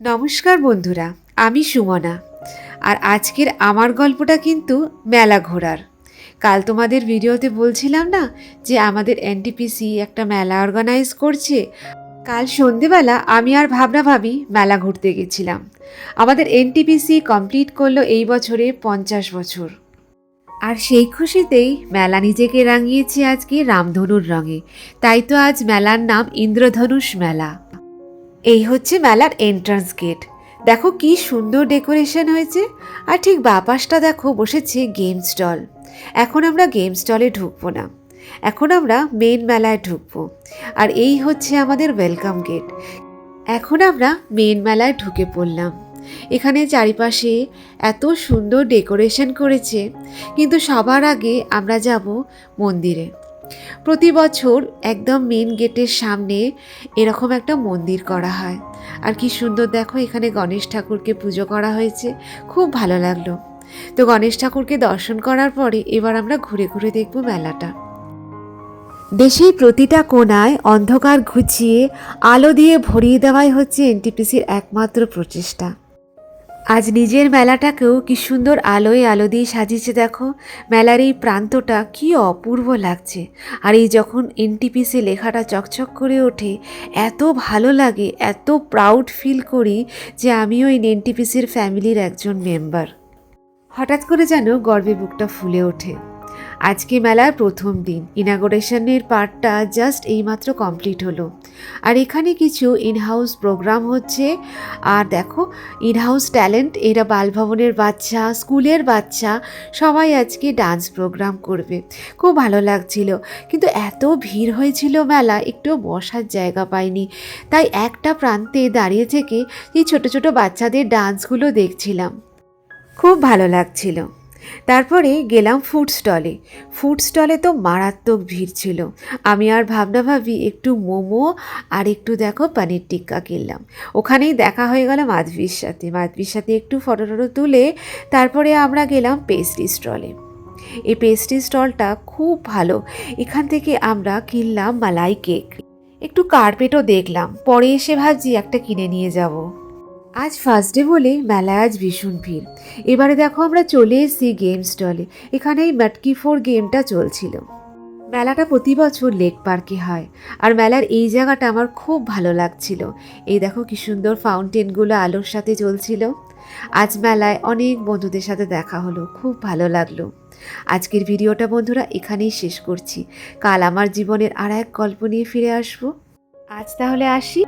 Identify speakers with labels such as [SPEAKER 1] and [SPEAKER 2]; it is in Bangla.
[SPEAKER 1] নমস্কার বন্ধুরা, আমি সুমনা। আর আজকের আমার গল্পটা কিন্তু মেলা ঘোরার। কাল তোমাদের ভিডিওতে বলছিলাম না যে আমাদের এনটিপিসি একটা মেলা অর্গানাইজ করছে। কাল সন্ধেবেলা আমি আর ভাবনা ভাবি মেলা ঘুরতে গেছিলাম। আমাদের এনটিপিসি কমপ্লিট করলো এই বছরে 50 বছর। আর সেই খুশিতেই মেলা নিজেকে রাঙিয়েছে আজকে রামধনুর রঙে। তাই তো আজ মেলার নাম ইন্দ্রধনুষ মেলা। এই হচ্ছে মেলার এন্ট্রান্স গেট। দেখো কি সুন্দর ডেকোরেশন হয়েছে। আর ঠিক বাপাসটা দেখো বসেছে গেম স্টল। এখন আমরা গেম স্টলে ঢুকবো না, এখন আমরা মেন মেলায় ঢুকবো। আর এই হচ্ছে আমাদের ওয়েলকাম গেট। এখন আমরা মেন মেলায় ঢুকে পড়লাম। এখানে চারিপাশে এত সুন্দর ডেকোরেশন করেছে, কিন্তু সবার আগে আমরা যাব মন্দিরে। প্রতি বছর একদম মেন গেটের সামনে এরকম একটা মন্দির করা হয়। আর কি সুন্দর দেখো, এখানে গণেশ ঠাকুরকে পুজো করা হয়েছে, খুব ভালো লাগলো। তো গণেশ ঠাকুরকে দর্শন করার পরে এবার আমরা ঘুরে ঘুরে দেখব মেলাটা। দেশের প্রতিটা কোণায় অন্ধকার ঘুচিয়ে আলো দিয়ে ভরিয়ে দেওয়াই হচ্ছে এনটিপিসির একমাত্র প্রচেষ্টা। আজ নিজের মেলাটাকেও কি সুন্দর আলোয় আলো দিয়ে সাজিয়েছে দেখো। মেলার এই প্রান্তটা কি অপূর্ব লাগছে। আর এই যখন এনটিপিসি লেখাটা চকচক করে ওঠে, এত ভালো লাগে, এত প্রাউড ফিল করি যে আমিও এই এনটিপিসির ফ্যামিলির একজন মেম্বার। হঠাৎ করে যেন গর্বে বুকটা ফুলে ওঠে। আজকে মেলার প্রথম দিন, ইনাগোরেশনের পার্টটা জাস্ট এইমাত্র কমপ্লিট হলো। আর এখানে কিছু ইনহাউস প্রোগ্রাম হচ্ছে। আর দেখো, ইনহাউস ট্যালেন্ট, এরা বালভবনের বাচ্চা, স্কুলের বাচ্চা সবাই আজকে ডান্স প্রোগ্রাম করবে। খুব ভালো লাগছিল, কিন্তু এত ভিড় হয়েছিল মেলা, একটু বসার জায়গা পাইনি। তাই একটা প্রান্তে দাঁড়িয়ে থেকে এই ছোট ছোট বাচ্চাদের ডান্সগুলো দেখছিলাম, খুব ভালো লাগছিল। তারপরে গেলাম ফুড স্টলে। ফুড স্টলে তো মারাত্মক ভিড় ছিল। আমি আর ভাবনা ভাবি একটু মোমো আর একটু দেখো পনির টিক্কা কিনলাম। ওখানেই দেখা হয়ে গেল মাধবীর সাথে একটু ফটো টটো তুলে তারপরে আমরা গেলাম পেস্ট্রি স্টলে। এই পেস্ট্রি স্টলটা খুব ভালো। এখান থেকে আমরা কিনলাম মালাই কেক, একটু কার্পেটও দেখলাম। পরে এসে ভাবছি একটা কিনে নিয়ে যাব। আজ ফার্স্ট ডে বলে মেলায় আজ ভীষণ ভিড়। এবারে দেখো আমরা চলে এসেছি গেম স্টলে। এখানে এই মাটকি ফোর গেমটা চলছিল। মেলাটা প্রতি বছর লেক পার্কে হয়। আর মেলার এই জায়গাটা আমার খুব ভালো লাগছিল। এই দেখো কি সুন্দর ফাউন্টেনগুলো আলোর সাথে চলছিল। আজ মেলায় অনেক বন্ধুদের সাথে দেখা হলো, খুব ভালো লাগলো। আজকের ভিডিওটা বন্ধুরা এখানেই শেষ করছি। কাল আমার জীবনের আর এক গল্প নিয়ে ফিরে আসবো। আজ তাহলে আসি।